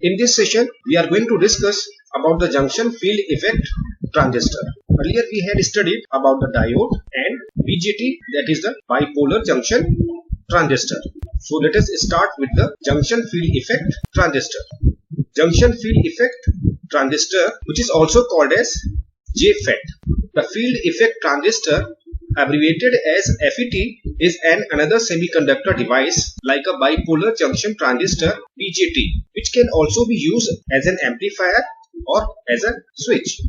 In this session, we are going to discuss about the junction field effect transistor. Earlier we had studied about the diode and BJT, that is the bipolar junction transistor. So let us start with the junction field effect transistor. Junction field effect transistor, which is also called as JFET. The field effect transistor, abbreviated as FET, is another semiconductor device like a bipolar junction transistor BJT, which can also be used as an amplifier or as a switch.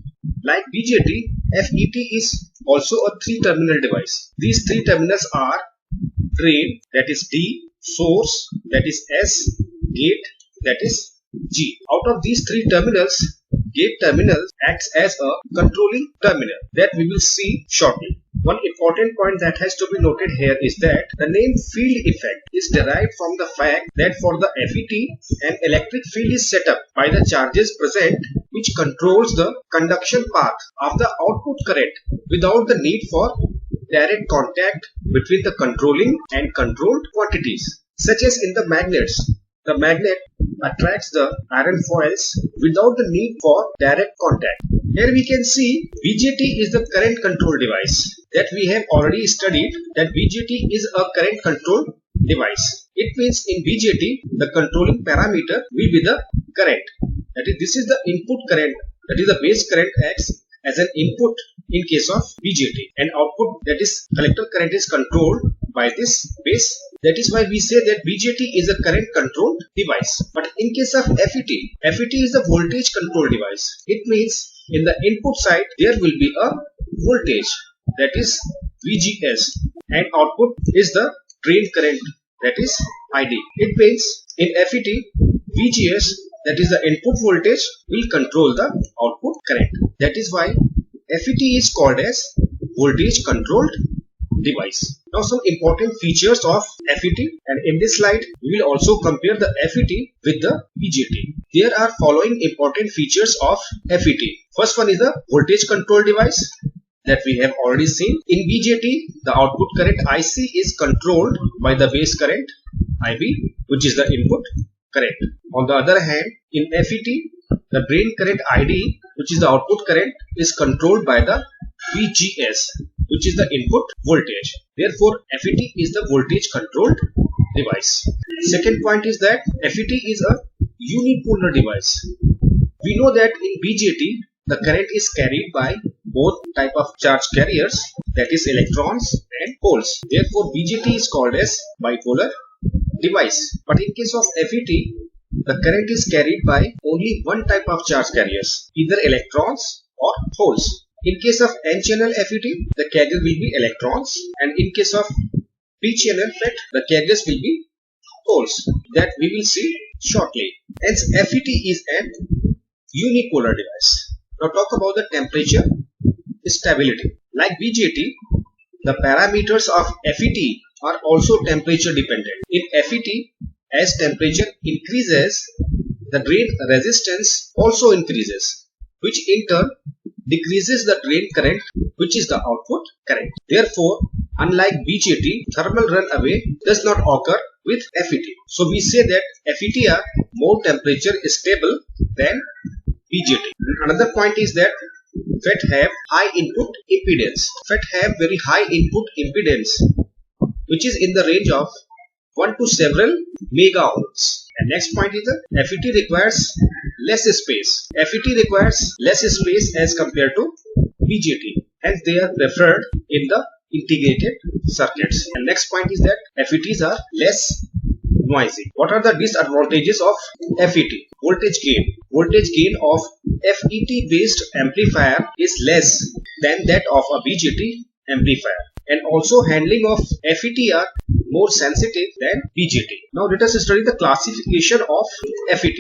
Like BJT, FET is also a three-terminal device. These three terminals are drain, that is D, source, that is S, gate, that is G. Out of these three terminals, gate terminal acts as a controlling terminal that we will see shortly. One important point that has to be noted here is that the name field effect is derived from the fact that for the FET, an electric field is set up by the charges present, which controls the conduction path of the output current without the need for direct contact between the controlling and controlled quantities. Such as in the magnets, the magnet attracts the iron foils without the need for direct contact. Here we can see BJT is the current control device that we have already studied, that BJT is a current control device. It means in BJT the controlling parameter will be the current. That is, this is the input current, that is the base current acts as an input in case of BJT, and output, that is collector current, is controlled by this base. That is why we say that BJT is a current controlled device. But in case of FET, FET is the voltage control device. It means in the input side there will be a voltage, that is VGS, and output is the drain current, that is ID. It means in FET, VGS, that is the input voltage, will control the output current. That is why FET is called as voltage controlled device. Now some important features of FET, and in this slide we will also compare the FET with the BJT. There are following important features of FET. First one is the voltage control device that we have already seen. In BJT, the output current IC is controlled by the base current IB, which is the input current. On the other hand, in FET, the drain current ID, which is the output current, is controlled by the VGS, which is the input voltage. Therefore, FET is the voltage controlled device. Second point is that FET is a unipolar device. We know that in BJT, the current is carried by both type of charge carriers, that is electrons and holes. Therefore, BJT is called as bipolar device. But in case of FET, the current is carried by only one type of charge carriers, either electrons or holes. In case of N-channel FET, the carrier will be electrons, and in case of P-channel FET, the carriers will be holes, that we will see shortly. Hence, FET is an unipolar device. Now talk about the temperature stability. Like BJT, the parameters of FET are also temperature dependent. In FET, as temperature increases, the drain resistance also increases, which in turn decreases the drain current, which is the output current. Therefore, unlike BJT, thermal runaway does not occur with FET. So we say that FET are more temperature stable than BJT. Another point is that FET have high input impedance. FET have very high input impedance, which is in the range of 1 to several mega ohms. And next point is that FET requires less space. FET requires less space as compared to BJT, and they are preferred in the integrated circuits. And next point is that FETs are less noisy. What are the disadvantages of FET? Voltage gain. Voltage gain of FET based amplifier is less than that of a BJT amplifier, and also handling of FET are more sensitive than BJT. Now let us study the classification of FET.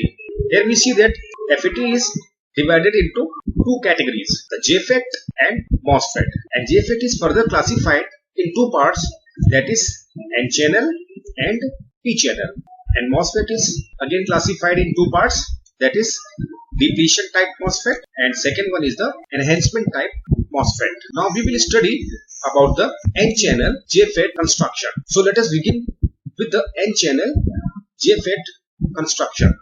Here we see that FET is divided into two categories, the JFET and MOSFET. And JFET is further classified in two parts, that is N-channel and P-channel. And MOSFET is again classified in two parts, that is depletion type MOSFET, and second one is the enhancement type MOSFET. Now we will study about the N-channel JFET construction. So let us begin with the N-channel JFET construction.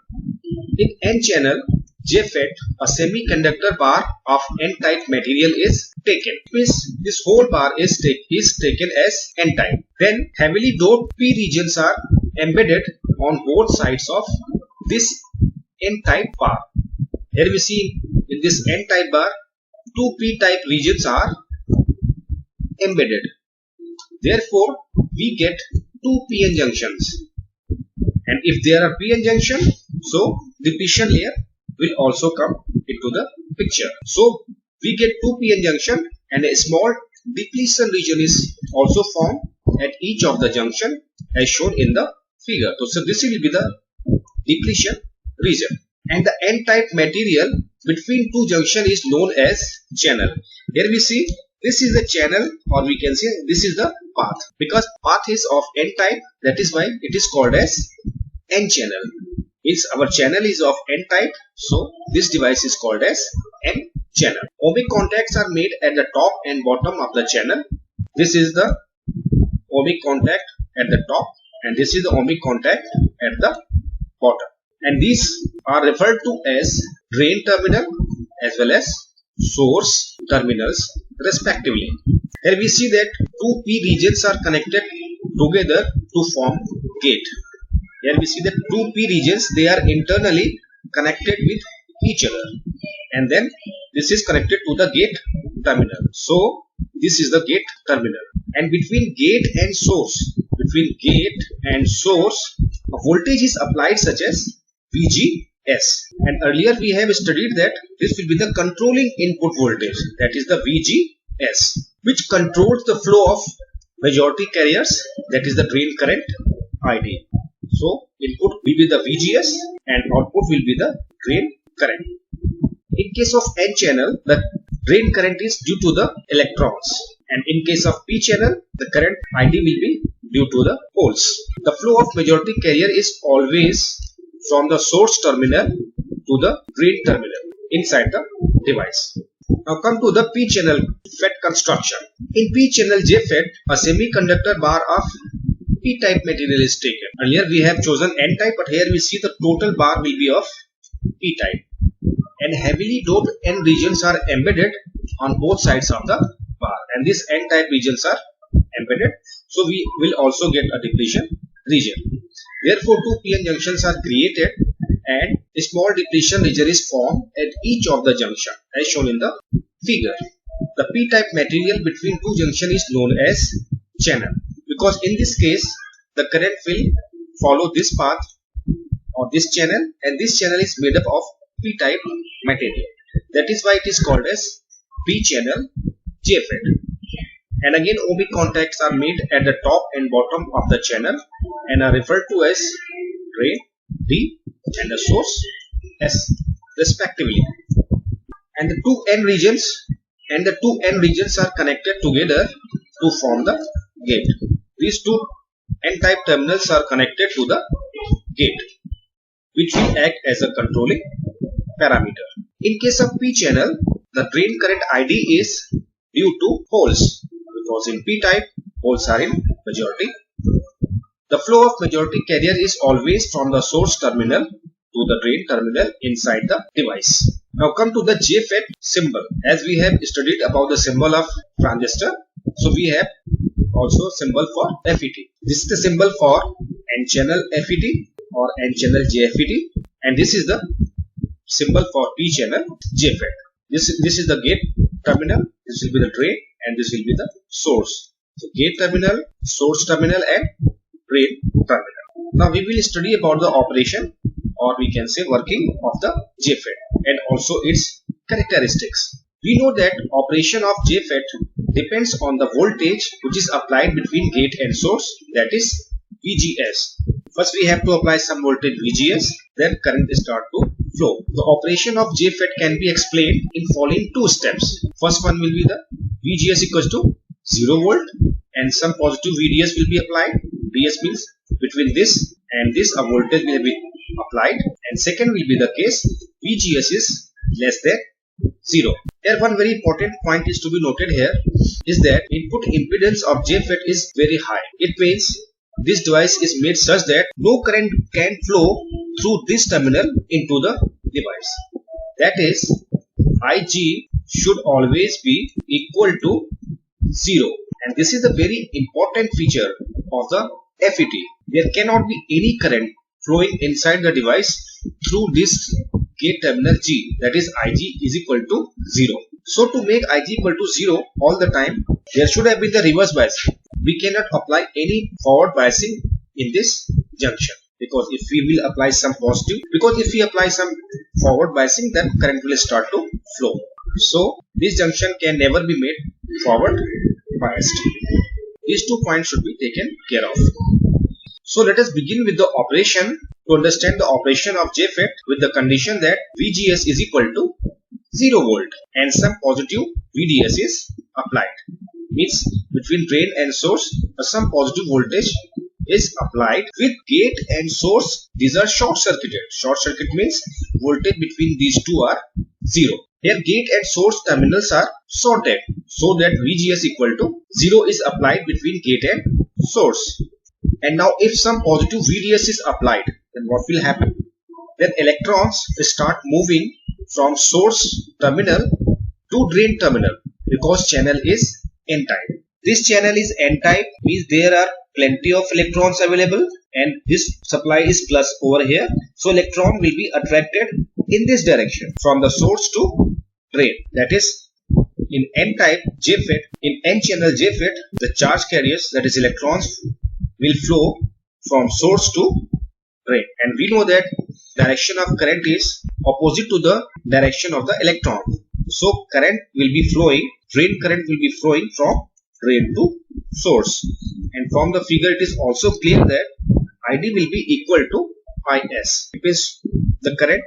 In N-channel JFET, a semiconductor bar of N-type material is taken. Means this whole bar is taken as N-type. Then heavily doped P regions are embedded on both sides of this N-type bar. Here we see in this N-type bar, two P-type regions are embedded. Therefore, we get two PN junctions. And if there are PN junction, so depletion layer will also come into the picture. So we get two PN junction and a small depletion region is also formed at each of the junction as shown in the figure. So this will be the depletion region. And the N-type material between two junction is known as channel. Here we see this is the channel, or we can say this is the path. Because path is of N-type, that is why it is called as N-channel. Means our channel is of N-type, so this device is called as N-channel. Ohmic contacts are made at the top and bottom of the channel. This is the ohmic contact at the top and this is the ohmic contact at the bottom. And these are referred to as drain terminal as well as source terminals respectively. Here we see that two P regions are connected together to form gate. Here we see that two P regions, they are internally connected with each other, and then this is connected to the gate terminal. So this is the gate terminal, and between gate and source, a voltage is applied such as VGS. And earlier we have studied that this will be the controlling input voltage, that is the VGS, which controls the flow of majority carriers, that is the drain current ID. So input will be the VGS and output will be the drain current. In case of N channel, the drain current is due to the electrons, and in case of P channel, the current ID will be due to the holes. The flow of majority carrier is always from the source terminal to the drain terminal inside the device. Now come to the P channel FET construction. In P channel JFET, a semiconductor bar of P-type material is taken. Earlier we have chosen N-type, but here we see the total bar will be of P-type. And heavily doped N regions are embedded on both sides of the bar. And these N-type regions are embedded. So we will also get a depletion region. Therefore, two PN junctions are created and a small depletion region is formed at each of the junction as shown in the figure. The P-type material between two junctions is known as channel, because in this case the current will follow this path or this channel, and this channel is made up of P-type material. That is why it is called as P-channel JFET. And again, ohmic contacts are made at the top and bottom of the channel and are referred to as drain D and the source S respectively. And the two N regions are connected together to form the gate. These two N-type terminals are connected to the gate, which will act as a controlling parameter. In case of P channel, the drain current ID is due to holes, because in P-type, holes are in majority. The flow of majority carrier is always from the source terminal to the drain terminal inside the device. Now come to the JFET symbol. As we have studied about the symbol of transistor, so we have also symbol for FET. This is the symbol for N-channel FET or N-channel JFET, and this is the symbol for P-channel JFET. This is the gate terminal, this will be the drain, and this will be the source. So gate terminal, source terminal, and drain terminal. Now we will study about the operation, or we can say working of the JFET and also its characteristics. We know that operation of JFET depends on the voltage which is applied between gate and source, that is VGS. First we have to apply some voltage VGS, then current start to flow. The operation of JFET can be explained in following two steps. First one will be the VGS equals to 0 volt and some positive VDS will be applied. VDS means between this and this a voltage will be applied, and second will be the case VGS is less than 0. Here one very important point is to be noted here is that input impedance of JFET is very high. It means this device is made such that no current can flow through this terminal into the device. That is, Ig should always be equal to 0, and this is a very important feature of the FET. There cannot be any current flowing inside the device through this gate terminal G, that is Ig is equal to 0. So to make Ig equal to 0 all the time, there should have been the reverse biasing. We cannot apply any forward biasing in this junction, because if we will apply some positive, because if we apply some forward biasing, then current will start to flow. So this junction can never be made forward biased. These 2 points should be taken care of. So let us begin with the operation to understand the operation of JFET with the condition that VGS is equal to 0 volt and some positive VDS is applied. Means between drain and source some positive voltage is applied. With gate and source, these are short circuited. Short circuit means voltage between these two are 0. Here gate and source terminals are shorted so that VGS equal to 0 is applied between gate and source. And now if some positive VDS is applied, then what will happen? Then electrons start moving from source terminal to drain terminal, because channel is n-type. This channel is n-type, means there are plenty of electrons available, and this supply is plus over here. So electron will be attracted in this direction from the source to drain. That is, in n-type JFET, in n-channel JFET, the charge carriers, that is electrons, will flow from source to drain, and we know that direction of current is opposite to the direction of the electron. So current will be flowing, drain current will be flowing from drain to source, and from the figure it is also clear that ID will be equal to IS. It means the current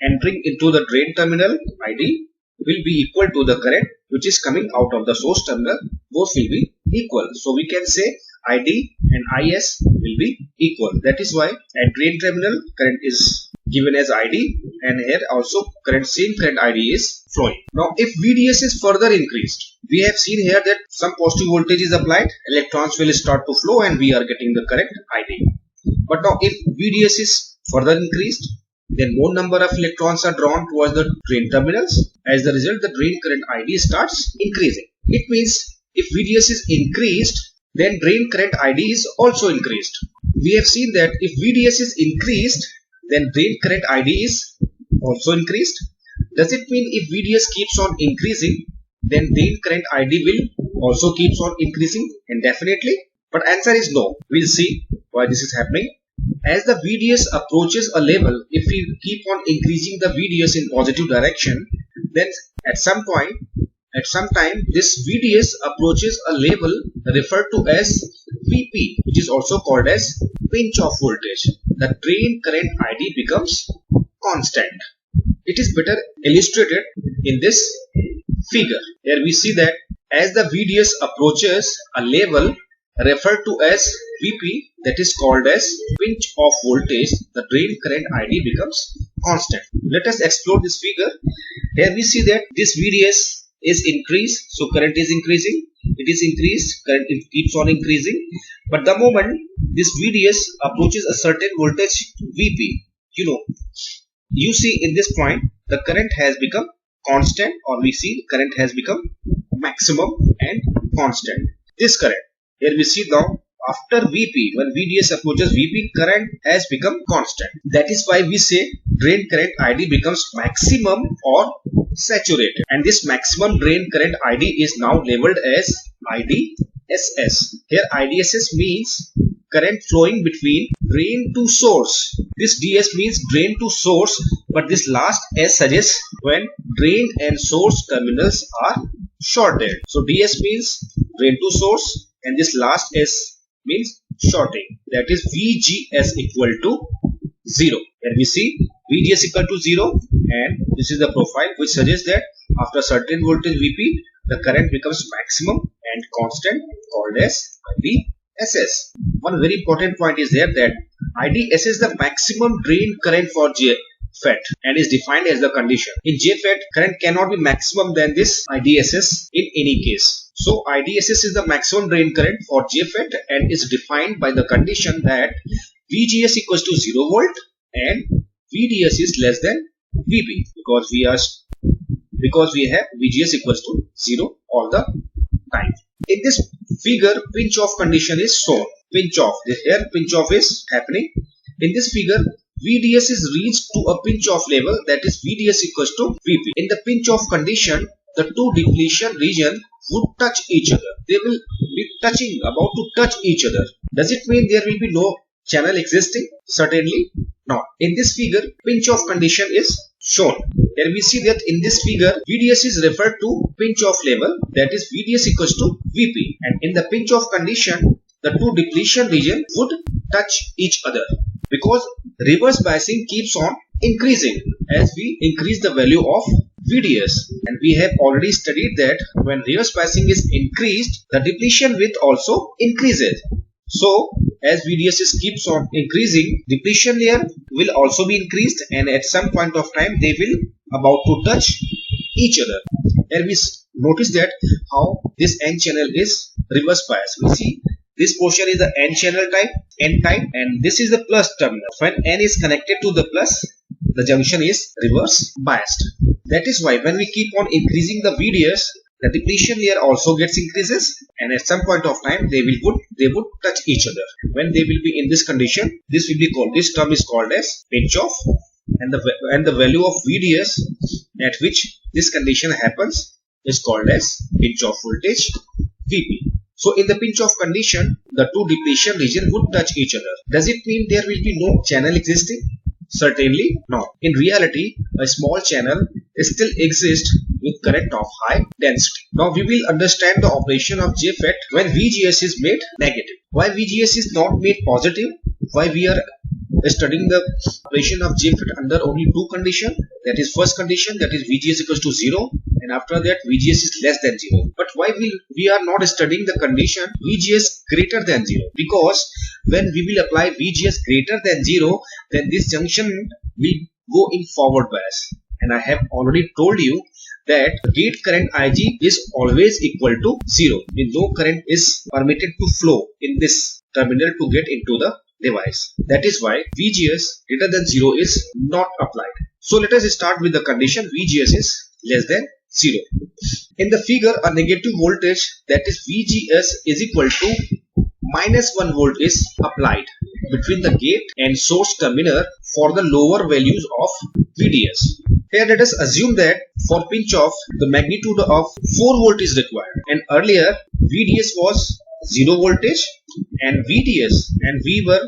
entering into the drain terminal ID will be equal to the current which is coming out of the source terminal. Both will be equal. So we can say ID and IS will be equal. That is why at drain terminal current is given as ID, and here also same current ID is flowing. Now if VDS is further increased, we have seen here that some positive voltage is applied, electrons will start to flow and we are getting the correct ID. But now if VDS is further increased, then more number of electrons are drawn towards the drain terminals. As the result, the drain current ID starts increasing. It means if VDS is increased, then drain current ID is also increased. We have seen that if VDS is increased, then drain current ID is also increased. Does it mean if VDS keeps on increasing, then drain current ID will also keeps on increasing? And definitely, but answer is no. We'll see why this is happening. As the VDS approaches a level, if we keep on increasing the VDS in positive direction, then at some time this VDS approaches a level referred to as VP, which is also called as pinch off voltage. The drain current ID becomes constant. It is better illustrated in this figure. Here we see that as the VDS approaches a level referred to as VP, that is called as pinch off voltage, the drain current ID becomes constant. Let us explore this figure. Here we see that this VDS is increased, so current is increasing. It is increased, current keeps on increasing. But the moment this VDS approaches a certain voltage VP, you see in this point the current has become constant, or we see current has become maximum and constant. This current, here we see now after VP, when VDS approaches VP, current has become constant. That is why we say drain current ID becomes maximum or saturated, and this maximum drain current ID is now labeled as IDSS. Here IDSS means current flowing between drain to source. This DS means drain to source, but this last S suggests when drain and source terminals are shorted. So DS means drain to source, and this last S means shorting. That is VGS equal to 0. Here we see VGS equal to 0, and this is the profile which suggests that after certain voltage VP, the current becomes maximum and constant, called as IDSS. One very important point is there that IDSS is the maximum drain current for JFET and is defined as the condition. In JFET, current cannot be maximum than this IDSS in any case. So IDSS is the maximum drain current for JFET and is defined by the condition that VGS equals to 0 volt and VDS is less than VB because we have VGS equals to 0 all the time. In this figure, pinch off condition is shown. Pinch off. Here pinch off is happening. In this figure, VDS is reached to a pinch off level, that is VDS equals to VP. In the pinch off condition, the two depletion region would touch each other. They will be touching, about to touch each other. Does it mean there will be no channel existing? Certainly not. In this figure, pinch off condition is shown. Here we see that in this figure, VDS is referred to pinch off level, that is VDS equals to VP. And in the pinch off condition, the two depletion region would touch each other because reverse biasing keeps on increasing as we increase the value of VDS. And we have already studied that when reverse biasing is increased, the depletion width also increases. So as VDS keeps on increasing, depletion layer will also be increased, and at some point of time they will about to touch each other. Here we notice that how this N channel is reverse bias. We see this portion is the N channel type, N type, and this is the plus terminal. When N is connected to the plus, the junction is reverse biased. That is why when we keep on increasing the VDS, the depletion layer also gets increases, and at some point of time they would touch each other. When they will be in this condition, this term is called as pinch off, and the value of VDS at which this condition happens is called as pinch off voltage VP. So in the pinch off condition, the two depletion region would touch each other. Does it mean there will be no channel existing? Certainly not. In reality, a small channel still exists with current of high density. Now we will understand the operation of JFET when VGS is made negative. Why VGS is not made positive? Why we are studying the operation of JFET under only two conditions? That is, first condition, that is VGS equals to 0, and after that VGS is less than 0. But why we are not studying the condition VGS greater than 0? Because when we will apply VGS greater than 0, then this junction will go in forward bias. And I have already told you that gate current IG is always equal to 0. No current is permitted to flow in this terminal to get into the device. That is why VGS greater than 0 is not applied. So let us start with the condition VGS is less than 0. In the figure, a negative voltage, that is VGS is equal to -1 volt is applied between the gate and source terminal for the lower values of VDS. Here let us assume that for pinch off the magnitude of 4 volt is required, and earlier VDS was 0 voltage and VDS, and we were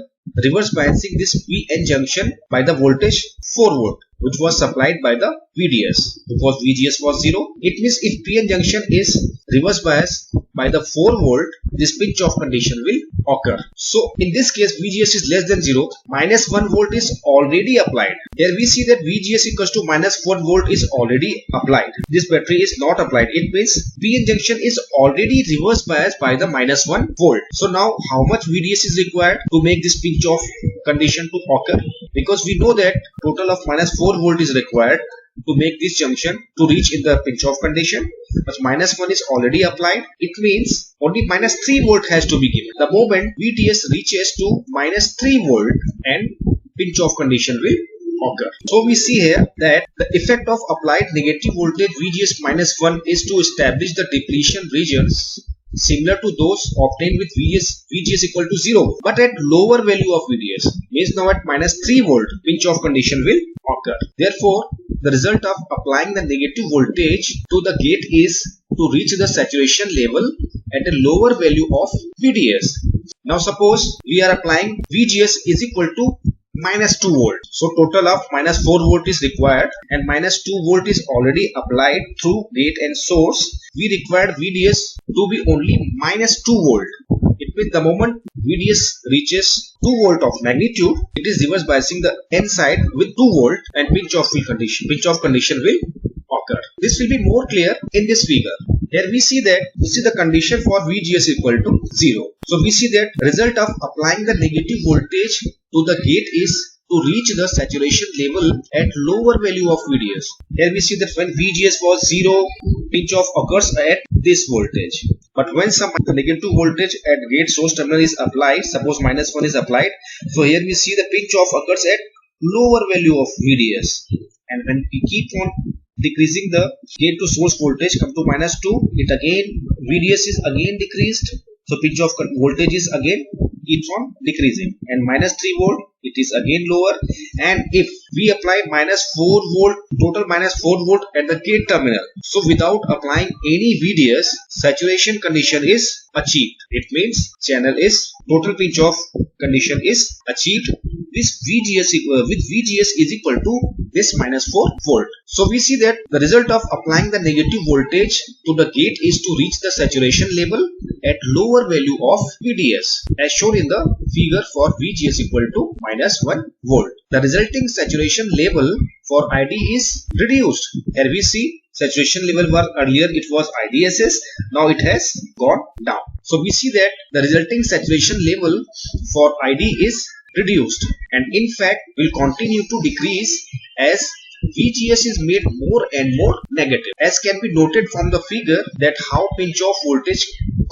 reverse biasing this PN junction by the voltage 4 volt, which was supplied by the VDS. Because VGS was 0, it means if PN junction is reverse biased by the 4 volt, this pinch off condition will occur. So in this case VGS is less than 0, -1 volt is already applied. Here we see that VGS equals to -4 volt is already applied. This battery is not applied. It means PN junction is already reverse biased by the -1 volt. So now how much VDS is required to make this pinch off condition to occur? Because we know that total of -4 volt is required to make this junction to reach in the pinch off condition, but -1 is already applied. It means only -3 volt has to be given. The moment VDS reaches to -3 volt and pinch off condition will occur. So we see here that the effect of applied negative voltage VGS -1 is to establish the depletion regions similar to those obtained with VGS equal to 0, but at lower value of VDS. Means now at -3 volt pinch off condition will occur. Therefore, the result of applying the negative voltage to the gate is to reach the saturation level at a lower value of VDS. Now suppose we are applying VGS is equal to -2 volt. So total of -4 volt is required, and -2 volt is already applied through gate and source. We required VDS to be only -2 volt. It means the moment VDS reaches 2 volt of magnitude, it is reverse biasing the N side with 2 volt, and pinch off condition will occur. This will be more clear in this figure. Here we see that this is the condition for VGS equal to 0. So we see that result of applying the negative voltage to the gate is to reach the saturation level at lower value of VDS. Here we see that when VGS was 0, pinch off occurs at this voltage. But when some negative voltage at gate source terminal is applied, suppose -1 is applied, so here we see the pinch off occurs at lower value of VDS. And when we keep on decreasing the gate to source voltage come to -2, it again VDS is again decreased, so pinch off voltage is again keeps on decreasing, and -3 volt it is again lower. And if we apply -4 volt, total -4 volt at the gate terminal, so without applying any VDS, saturation condition is achieved. It means channel is total pinch off condition is achieved. This VGS with VGS is equal to this -4 volt. So we see that the result of applying the negative voltage to the gate is to reach the saturation level at lower value of VDS, as shown in the figure for VGS equal to -1 volt. The resulting saturation level for ID is reduced. Here we see saturation level was earlier it was IDSS, now it has gone down. So we see that the resulting saturation level for ID is reduced, and in fact will continue to decrease as VGS is made more and more negative, as can be noted from the figure that how pinch off voltage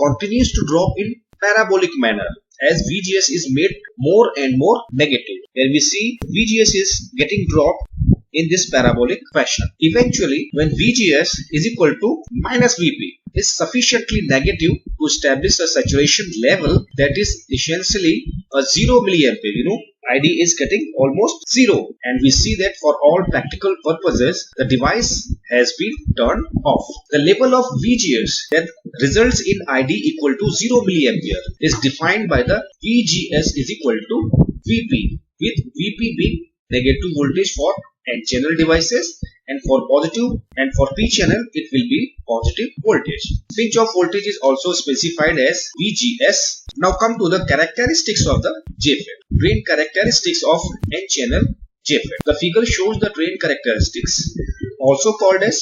continues to drop in parabolic manner as VGS is made more and more negative. Here we see VGS is getting dropped in this parabolic fashion. Eventually, when VGS is equal to -VP is sufficiently negative to establish a saturation level that is essentially a 0 milliampere. ID is getting almost 0, and we see that for all practical purposes the device has been turned off. The level of VGS that results in ID equal to 0 milliampere is defined by the VGS is equal to VP, with VP being negative voltage for N-channel devices, and for positive and for P-channel it will be positive voltage. Pinch off voltage is also specified as VGS. Now come to the characteristics of the JFET. Drain characteristics of N-channel JFET. The figure shows the drain characteristics, also called as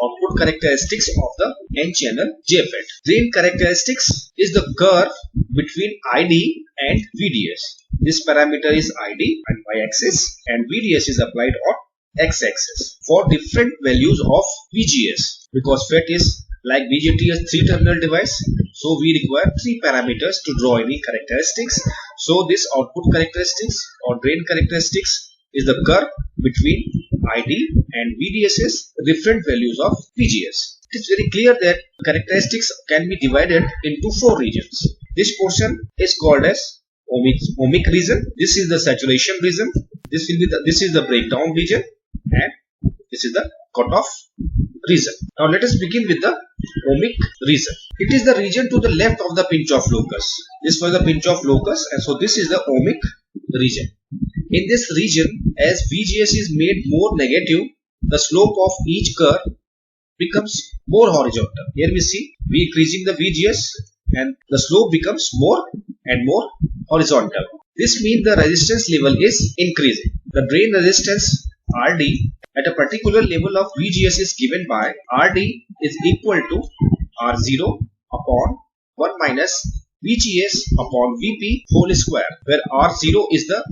output characteristics of the N-channel JFET. Drain characteristics is the curve between ID and VDS. This parameter is ID and y-axis, and VDS is applied on x-axis for different values of VGS, because FET is like BJT is 3-terminal device, so we require 3 parameters to draw any characteristics. So this output characteristics or drain characteristics is the curve between ID and VDS's different values of VGS. It is very clear that characteristics can be divided into 4 regions. This portion is called as ohmic region. This is the saturation region. This is the breakdown region, and this is the cutoff region. Now let us begin with the ohmic region. It is the region to the left of the pinch off locus. This was the pinch off locus, and so this is the ohmic region. In this region, as VGS is made more negative, the slope of each curve becomes more horizontal. Here we see we increasing the VGS and the slope becomes more and more horizontal. This means the resistance level is increasing. The drain resistance RD at a particular level of VGS is given by RD is equal to R0 upon 1 minus VGS upon VP whole square, where R0 is the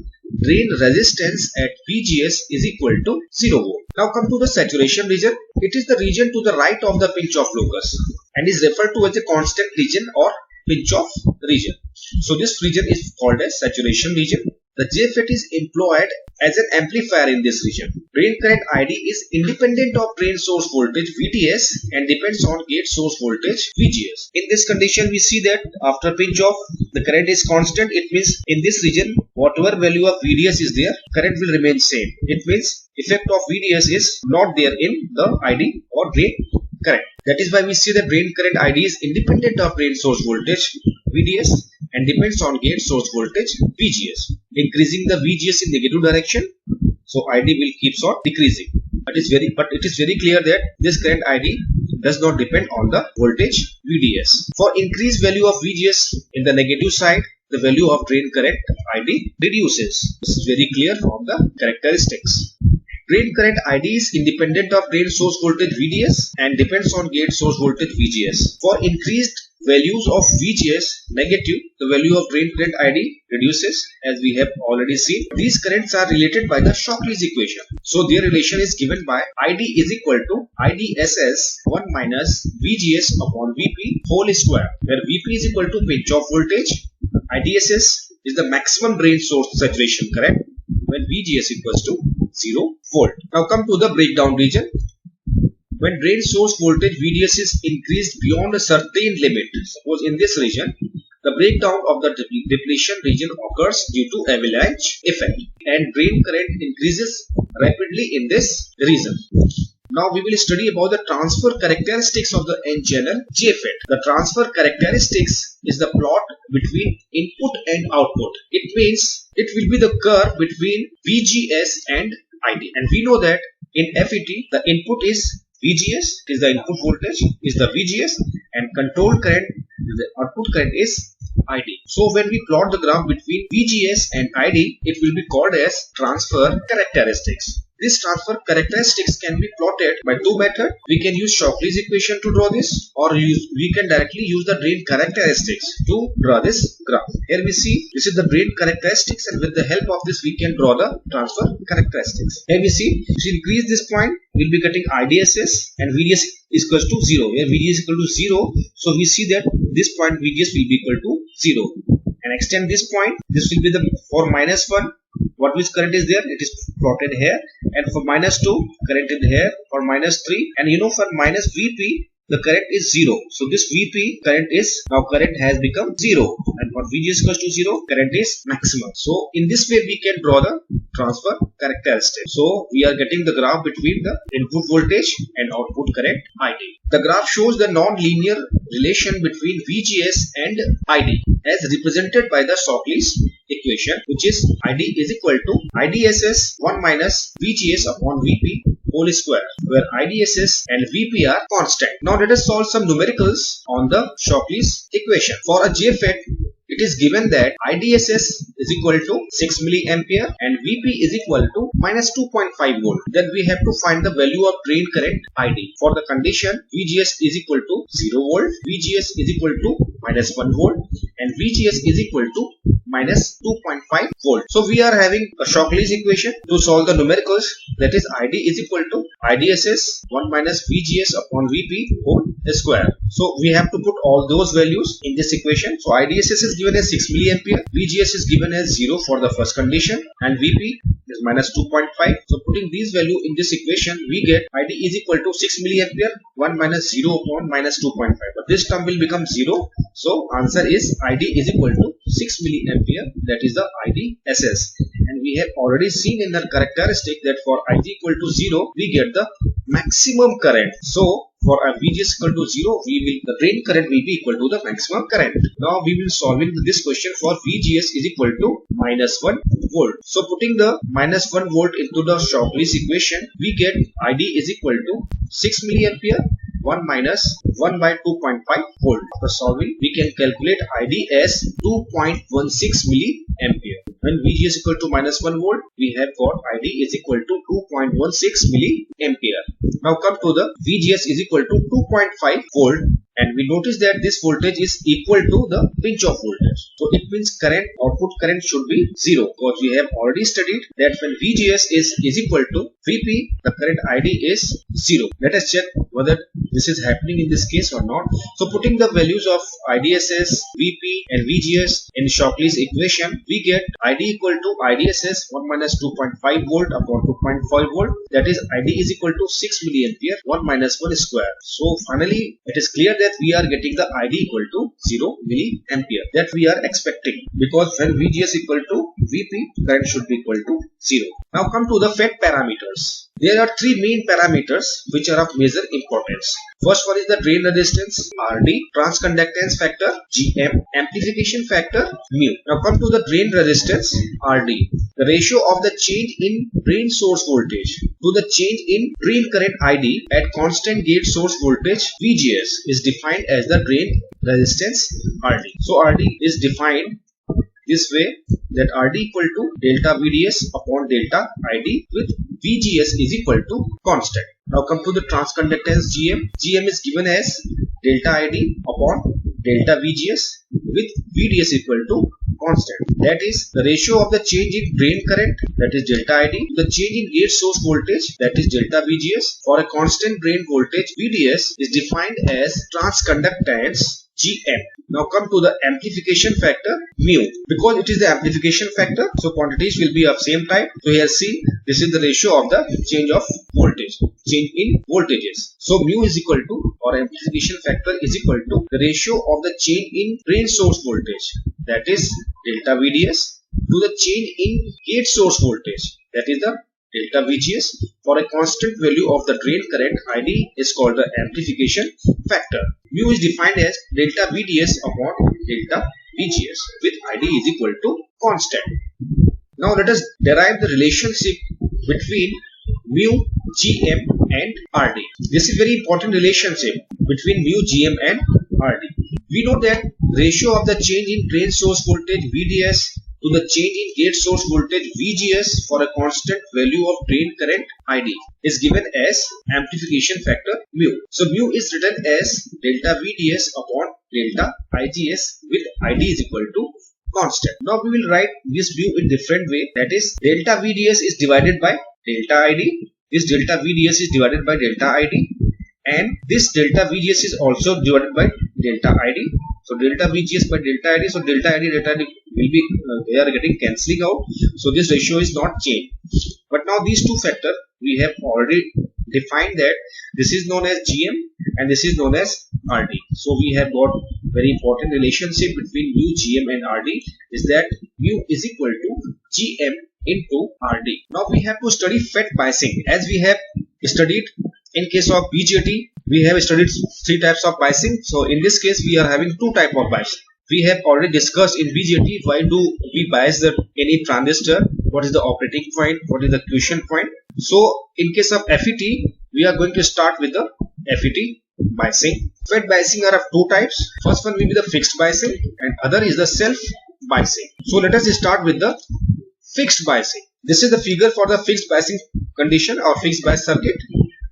drain resistance at VGS is equal to 0 volt. Now come to the saturation region. It is the region to the right of the pinch off locus and is referred to as a constant region or pinch off region. So this region is called as saturation region. The JFET is employed as an amplifier in this region. Drain current ID is independent of drain source voltage VDS and depends on gate source voltage VGS. In this condition, we see that after pinch off, the current is constant. It means in this region, whatever value of VDS is there, current will remain same. It means effect of VDS is not there in the ID or drain current. That is why we see that drain current ID is independent of drain source voltage VDS and depends on gate source voltage VGS. Increasing the VGS in negative direction, so ID will keeps on decreasing. But it is very clear that this current ID does not depend on the voltage VDS. For increased value of VGS in the negative side, the value of drain current ID reduces. This is very clear from the characteristics. Drain current ID is independent of drain source voltage VDS and depends on gate source voltage VGS. For increased values of VGS negative, the value of drain current ID reduces, as we have already seen. These currents are related by the Shockley's equation. So their relation is given by ID is equal to IDSS 1 minus VGS upon VP whole square, where VP is equal to pinch off voltage, IDSS is the maximum drain source saturation current, when VGS equals to 0 volt. Now come to the breakdown region. When drain source voltage VDS is increased beyond a certain limit, suppose in this region, the breakdown of the depletion region occurs due to avalanche effect and drain current increases rapidly in this region. Now we will study about the transfer characteristics of the N-channel JFET. The transfer characteristics is the plot between input and output. It means it will be the curve between VGS and ID. And we know that in FET, the input is VGS, is the input voltage, is the VGS, and control current, the output current is ID. So when we plot the graph between VGS and ID, it will be called as transfer characteristics. This transfer characteristics can be plotted by two methods. We can use Shockley's equation to draw this, or we can directly use the drain characteristics to draw this graph. Here we see this is the drain characteristics, and with the help of this we can draw the transfer characteristics. Here we see if we increase this point, we will be getting IDSS and VDS is equal to 0. Here VDS is equal to 0, so we see that this point VDS will be equal to 0. And extend this point, this will be the for minus 1. What which current is there? It is plotted here, and for minus 2 current is here, for minus 3, and for minus VP the current is 0. So this VP current has become 0, and for VGS equals to 0, current is maximum. So in this way we can draw the transfer characteristics. So we are getting the graph between the input voltage and output current ID. The graph shows the non-linear relation between VGS and ID as represented by the Shockley's equation, which is ID is equal to IDSS 1 minus VGS upon VP whole square, where IDSS and VP are constant. Now let us solve some numericals on the Shockley's equation. For a JFET, it is given that IDSS is equal to 6 milliampere and VP is equal to minus 2.5 volt. Then we have to find the value of drain current ID. For the condition, VGS is equal to 0 volt, VGS is equal to minus 1 volt, and VGS is equal to minus 2.5 volt. So we are having a Shockley's equation to solve the numericals, that is ID is equal to IDSS 1 minus VGS upon VP whole square. So we have to put all those values in this equation. So IDSS is given as 6 milliampere, VGS is given as 0 for the first condition, and VP is minus 2.5. So putting these value in this equation, we get ID is equal to 6 milliampere 1 minus 0 upon minus 2.5. But this term will become 0. So answer is ID is equal to 6 milliampere, that is the IDSS. And we have already seen in the characteristic that for ID equal to 0, we get the maximum current. So for a VGS equal to 0, the drain current will be equal to the maximum current. Now we will solving this question for VGS is equal to minus 1 volt. So putting the minus 1 volt into the Shockley's equation, we get ID is equal to 6 milliampere 1 minus 1 by 2.5 volt. After solving, we can calculate ID as 2.16 milliampere. When VGS equal to minus 1 volt, we have got ID is equal to 2.16 milliampere. Now come to the VGS is equal to 2.5 volt, and we notice that this voltage is equal to the pinch off voltage. So it means output current should be 0, because we have already studied that when VGS is equal to VP, the current ID is 0. Let us check whether this is happening in this case or not. So putting the values of IDSS, VP and VGS in Shockley's equation, we get ID equal to IDSS 1 minus 2.5 volt upon 2.5 volt, that is ID is equal to 6 milliampere 1 minus 1 square. So finally it is clear that we are getting the ID equal to 0 milliampere that we are expecting, because when VGS equal to VP, current should be equal to 0. Now come to the FET parameters. There are three main parameters which are of major importance. First one is the drain resistance RD, transconductance factor GM, amplification factor mu. Now come to the drain resistance RD. The ratio of the change in drain source voltage to the change in drain current ID at constant gate source voltage VGS is defined as the drain resistance RD. So RD is defined this way, that RD equal to delta VDS upon delta ID with VGS is equal to constant. Now come to the transconductance GM. GM is given as delta ID upon delta VGS with VDS equal to constant. That is the ratio of the change in drain current, that is delta ID, the change in gate source voltage, that is delta VGS. For a constant drain voltage, VDS is defined as transconductance Gm. Now come to the amplification factor mu. Because it is the amplification factor, so quantities will be of same type. So here see, this is the ratio of the change of voltage, change in voltages. So mu is equal to, or amplification factor is equal to the ratio of the change in drain source voltage, that is delta VDS, to the change in gate source voltage, that is the delta VGS. For a constant value of the drain current, ID is called the amplification factor. Mu is defined as delta VDS upon delta VGS with ID is equal to constant. Now let us derive the relationship between mu, Gm and Rd. This is very important relationship between mu, Gm and Rd. We know that ratio of the change in drain source voltage VDS to the change in gate source voltage VGS for a constant value of drain current ID is given as amplification factor mu. So mu is written as delta VDS upon delta IGS with ID is equal to constant. Now we will write this mu in different way, that is delta VDS is divided by delta ID. This delta VDS is divided by delta ID, and this delta VGS is also divided by delta ID. So delta VGS by delta ID, so delta ID will be they are getting cancelling out, so this ratio is not changed. But now these two factors we have already defined that this is known as Gm and this is known as Rd. So we have got very important relationship between mu, Gm and Rd is that mu is equal to Gm into Rd. Now we have to study FET biasing. As we have studied in case of BJT, we have studied three types of biasing. So in this case we are having two types of biasing. We have already discussed in BJT why do we bias any transistor, what is the operating point, what is the quiescent point. So in case of FET, we are going to start with the FET biasing. FET biasing are of two types. First one will be the fixed biasing and other is the self biasing. So let us start with the fixed biasing. This is the figure for the fixed biasing condition or fixed bias circuit.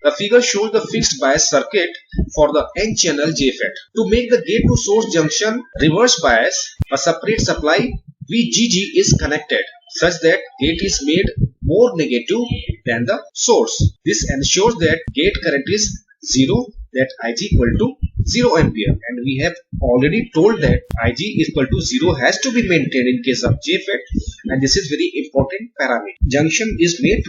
The figure shows the fixed bias circuit for the N-channel JFET. To make the gate to source junction reverse bias, a separate supply VGG is connected such that gate is made more negative than the source. This ensures that gate current is 0, that Ig equal to 0 ampere, and we have already told that Ig equal to 0 has to be maintained in case of JFET, and this is very important parameter. Junction is made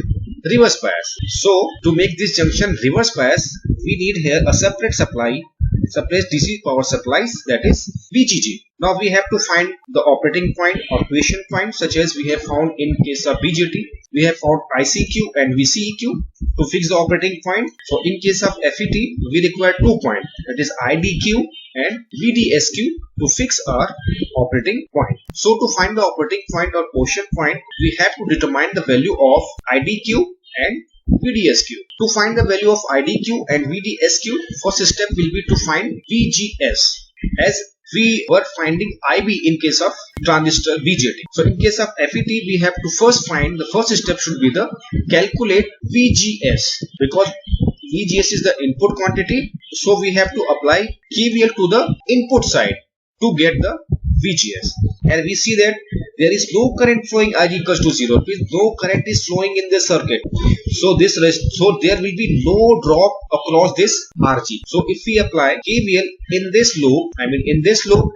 reverse bias. So to make this junction reverse bias, we need here a separate supply, separate DC power supplies, that is VGG. Now we have to find the operating point or quiescent point, such as we have found in case of BJT. We have found ICQ and VCEQ to fix the operating point. So in case of FET, we require 2 points, that is IDQ and VDSQ to fix our operating point. So to find the operating point or quotient point, we have to determine the value of IDQ and VDSQ. To find the value of IDQ and VDSQ, first step will be to find VGS, as we were finding IB in case of transistor BJT. So in case of FET, we have to first find, the first step should be the calculate VGS, because VGS is the input quantity. So we have to apply KVL to the input side to get the VGS, and we see that there is no current flowing Ig equals to 0. Means no current is flowing in the circuit. So there will be no drop across this RG. So if we apply KVL in this loop,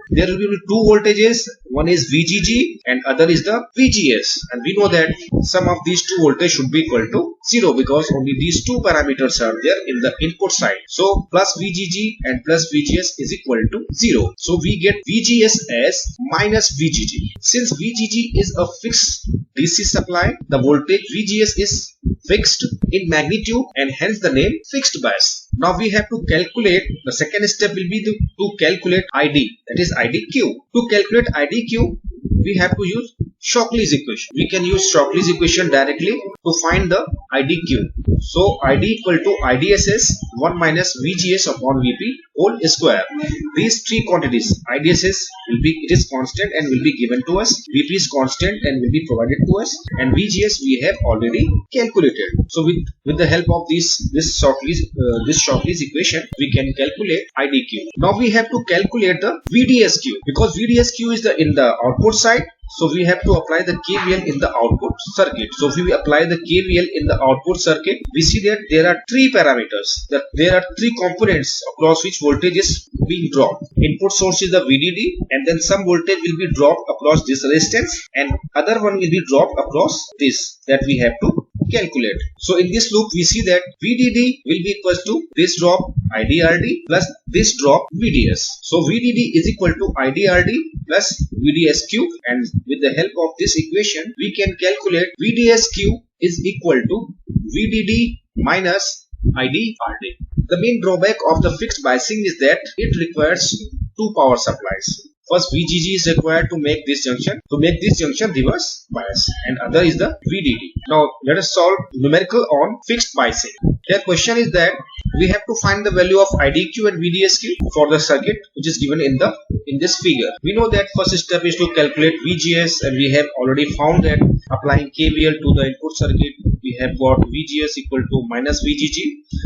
there will be two voltages. One is VGG and other is the VGS, and we know that sum of these two voltages should be equal to 0 because only these two parameters are there in the input side. So plus VGG and plus VGS is equal to 0. So we get VGS as minus VGG. Since VGG is a fixed DC supply, the voltage VGS is fixed in magnitude and hence the name fixed bias. Now we have to calculate, the second step will be to calculate ID, that is IDQ. To calculate IDQ, we have to use Shockley's equation. We can use Shockley's equation directly to find the IDQ. So ID equal to IDSS 1 minus VGS upon VP whole square. These three quantities, IDSS it is constant and will be given to us. VP is constant and will be provided to us. And VGS we have already calculated. So with the help of this Shockley's equation, we can calculate IDQ. Now we have to calculate the VDSQ because VDSQ is in the output side. So we have to apply the KVL in the output circuit. So if we apply the KVL in the output circuit, we see that there are three parameters. That there are three components across which voltage is being dropped. Input source is the VDD, and then some voltage will be dropped across this resistance, and other one will be dropped across this that we have to calculate. So in this loop we see that VDD will be equal to this drop IDRD plus this drop VDS. So VDD is equal to IDRD plus VDSQ, and with the help of this equation we can calculate VDSQ is equal to VDD minus IDRD. The main drawback of the fixed biasing is that it requires two power supplies. First, VGG is required to make this junction reverse bias, and other is the VDD. Now let us solve numerical on fixed biasing. Their question is that we have to find the value of IDQ and VDSQ for the circuit which is given in this figure. We know that first step is to calculate VGS, and we have already found that applying KVL to the input circuit we have got VGS equal to minus VGG.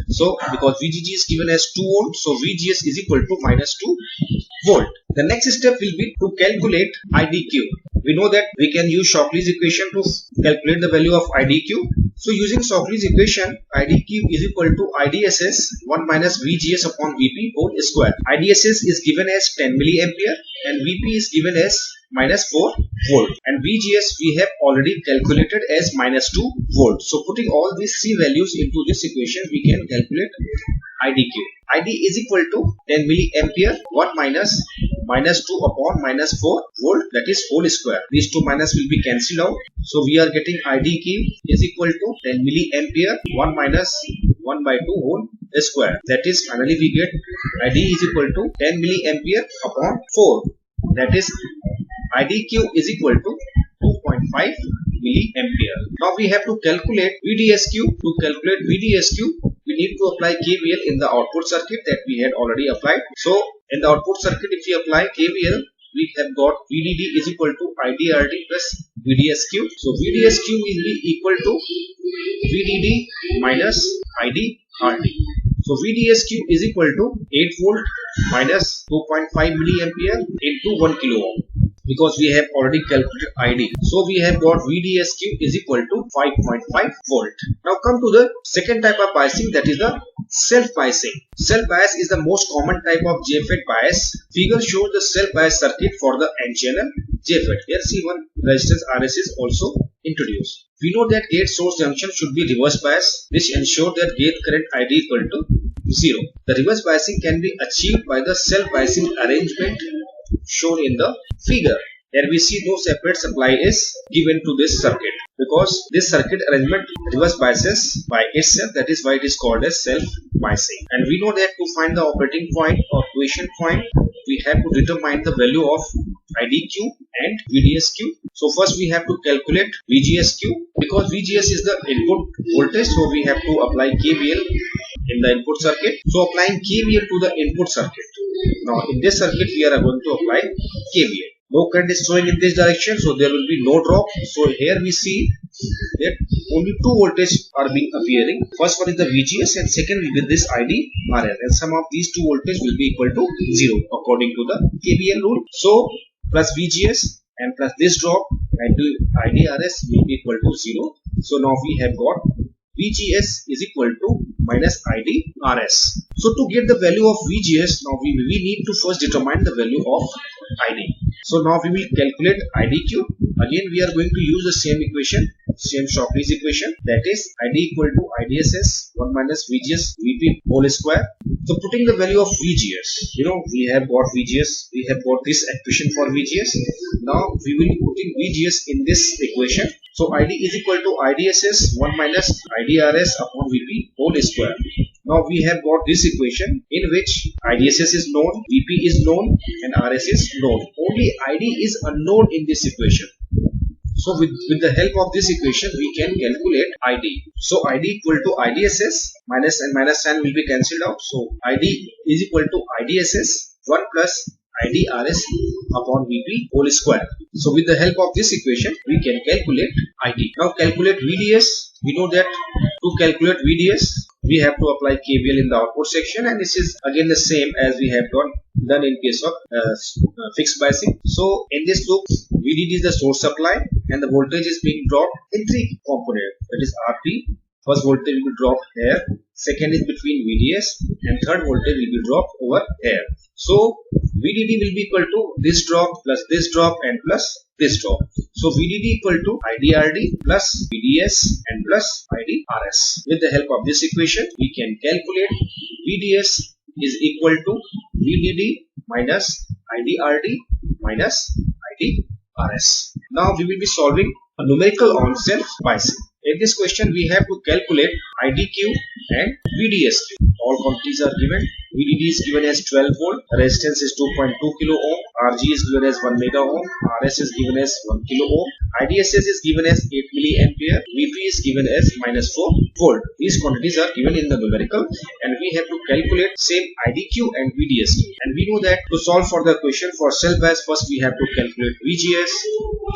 So because VGG is given as 2 volts, so VGS is equal to minus 2 volt. The next step will be to calculate IDQ. We know that we can use Shockley's equation to calculate the value of IDQ. So using Shockley's equation, IDQ is equal to IDSS 1 minus VGS upon VP whole square. IDSS is given as 10 milliampere and VP is given as minus 4 volt, and VGS we have already calculated as minus 2 volt. So putting all these three values into this equation, we can calculate IDQ. ID is equal to 10 milliampere 1 minus 2 upon minus 4 volt, that is whole square. These two minus will be cancelled out. So we are getting IDQ is equal to 10 milliampere 1 minus 1 by 2 whole square. That is finally we get ID is equal to 10 milliampere upon 4. That is IDQ is equal to 2.5 milliampere. Now we have to calculate VDSQ. To calculate VDSQ, we need to apply KVL in the output circuit that we had already applied. So in the output circuit, if we apply KVL, we have got VDD is equal to IDRD plus VDSQ. So VDSQ will be equal to VDD minus IDRD. So VDSQ is equal to 8 volt minus 2.5 milliampere into 1 kilo ohm, because we have already calculated ID. So we have got VDSQ is equal to 5.5 volt. Now come to the second type of biasing, that is the self-biasing. Self-bias is the most common type of JFET bias. Figure shows the self-bias circuit for the N-channel JFET. Here C1 resistance RS is also introduced. We know that gate source junction should be reverse bias, which ensure that gate current ID equal to 0. The reverse biasing can be achieved by the self-biasing arrangement shown in the figure. Here we see no separate supply is given to this circuit, because this circuit arrangement reverse biases by itself. That is why it is called as self-biasing. And we know that to find the operating point or quiescent point, we have to determine the value of IDQ and VDSQ. So first we have to calculate VGSQ, because VGS is the input voltage, so we have to apply KVL in the input circuit. So applying KVL to the input circuit. Now in this circuit we are going to apply KVL. No current is flowing in this direction, so there will be no drop. So here we see that only two voltages are being appearing. First one is the VGS and second with this ID RL, and sum of these two voltages will be equal to 0 according to the KVL rule. So plus VGS and plus this drop ID RS will be equal to 0. So now we have got VGS is equal to minus ID RS. So to get the value of VGS, now we need to first determine the value of ID. So now we will calculate IDQ. Again we are going to use the same equation, same Shockley's equation, that is ID equal to IDSS 1 minus VGS VP whole square. So putting the value of VGS, we have got VGS, we have got this equation for VGS. Now we will be putting VGS in this equation. So ID is equal to IDSS 1 minus IDRS upon VP whole square. Now we have got this equation in which IDSS is known, VP is known and RS is known. Only ID is unknown in this equation. So with the help of this equation, we can calculate ID. So ID equal to IDSS, minus and minus sign will be cancelled out. So ID is equal to IDSS 1 plus IDRS upon VP whole square. So with the help of this equation, we can calculate ID. Now calculate VDS. We know that to calculate VDS, we have to apply KVL in the output section, and this is again the same as we have done in case of fixed biasing. So in this loop, VDD is the source supply and the voltage is being dropped in three components, that is RP. First voltage will be dropped here, second is between VDS, and third voltage will be dropped over here. So VDD will be equal to this drop plus this drop and plus this drop. So VDD equal to IDRD plus VDS and plus IDRS. With the help of this equation, we can calculate VDS is equal to VDD minus IDRD minus IDRS. Now we will be solving a numerical on self biasing. In this question, we have to calculate IDQ and VDSQ. All quantities are given. VDD is given as 12 volt, resistance is 2.2 kilo ohm, RG is given as 1 mega ohm, RS is given as 1 kilo ohm, IDSS is given as 8 milliampere, VP is given as minus 4 volt. These quantities are given in the numerical, and we have to calculate same IDQ and VDSQ. And we know that to solve for the equation for self bias, first we have to calculate VGS.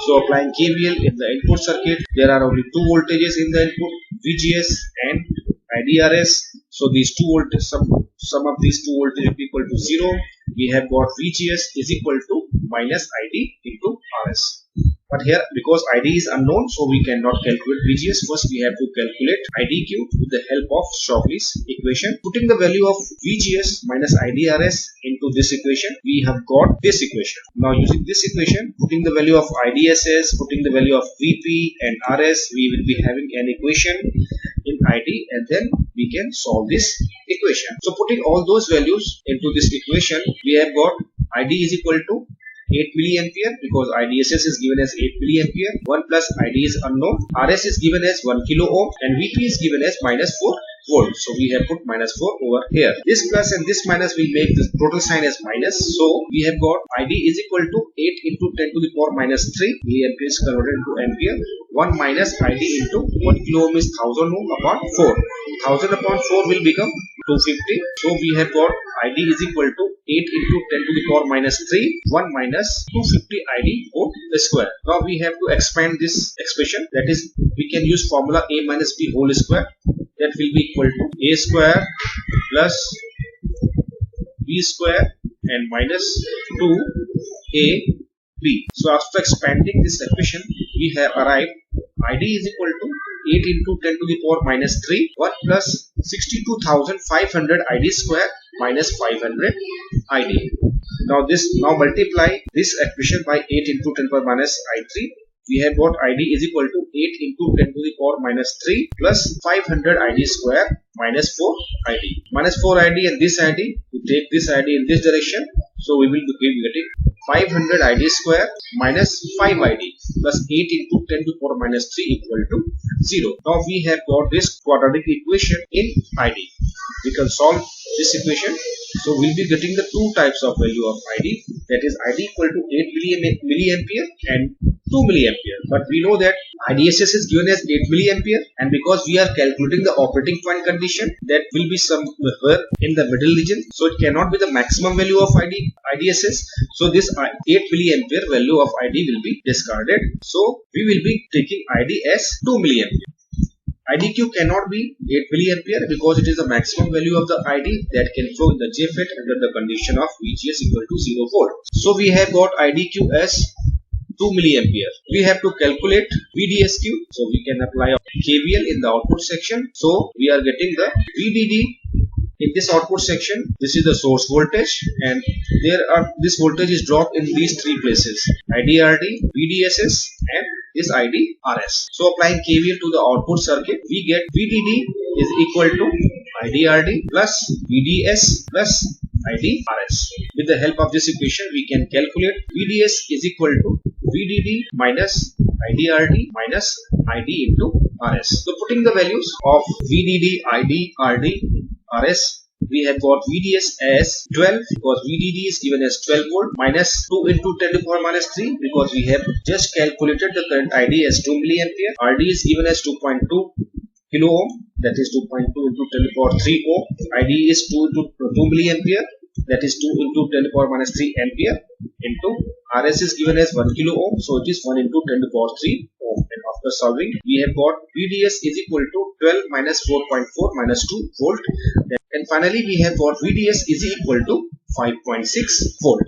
So applying KVL in the input circuit, there are only two voltages in the input, VGS and IDRS. So these two voltages, sum of these two voltages is equal to 0. We have got VGS is equal to minus ID into RS. But here, because ID is unknown, so we cannot calculate VGS. First, we have to calculate IDQ with the help of Shockley's equation. Putting the value of VGS minus IDRS into this equation, we have got this equation. Now, using this equation, putting the value of IDSS, putting the value of VP and RS, we will be having an equation in ID, and then we can solve this equation. So, putting all those values into this equation, we have got ID is equal to 8 milliampere, because IDSS is given as 8 milliampere, 1 plus ID is unknown, RS is given as 1 kilo ohm, and VP is given as minus 4 volt. So we have put minus 4 over here. This plus and this minus will make the total sign as minus. So we have got ID is equal to 8 into 10 to the power minus 3 milliampere is converted into ampere. 1 minus ID into 1 kilo ohm is 1000 ohm upon 4. 1000 upon 4 will become 250. So we have got ID is equal to 8 into 10 to the power minus 3, 1 minus 250 ID whole square. Now we have to expand this expression, that is, we can use formula A minus B whole square. That will be equal to A square plus B square and minus 2AB. So after expanding this expression, we have arrived ID is equal to 8 into 10 to the power minus 3, 1 plus 62,500 ID square minus 500 ID. Now multiply this expression by 8 into 10 power minus I3. We have got ID is equal to 8 into 10 to the power minus 3 plus 500 ID square minus 4 ID. Minus 4 ID and this ID, to take this ID in this direction. So we will be getting 500 ID square minus 5 ID plus 8 into 10 to the power minus 3 equal to 0. Now we have got this quadratic equation in ID. We can solve this equation. So we'll be getting the two types of value of ID, that is ID equal to 8 milliampere and 2 milliampere. But we know that IDSS is given as 8 milliampere, and because we are calculating the operating point condition, that will be somewhere in the middle region. So it cannot be the maximum value of IDSS. So this 8 milliampere value of ID will be discarded. So we will be taking ID as 2 milliampere. IDQ cannot be 8 milliampere because it is the maximum value of the ID that can flow in the JFET under the condition of VGS equal to 0 volt. So we have got IDQ as 2 milliampere. We have to calculate VDSQ. So we can apply KVL in the output section. So we are getting the VDD in this output section. This is the source voltage, and this voltage is dropped in these three places: IDRD, VDSS, and this IDRS. So applying KVL to the output circuit, we get VDD is equal to IDRD plus VDS plus IDRS. With the help of this equation, we can calculate VDS is equal to VDD minus IDRD minus ID into RS. So putting the values of VDD, ID, RD, RS we have got VDS as 12 because VDD is given as 12 volt minus 2 into 10 to the power minus 3 because we have just calculated the current ID as 2 milliampere. RD is given as 2.2 kilo ohm, that is 2.2 into 10 to the power 3 ohm. ID is 2 into 2 milliampere, that is 2 into 10 to the power minus 3 ampere, into RS is given as 1 kilo ohm, so it is 1 into 10 to the power 3 ohm. And after solving, we have got VDS is equal to 12 minus 4.4 minus 2 volt. And finally, we have got VDS is equal to 5.6 volt.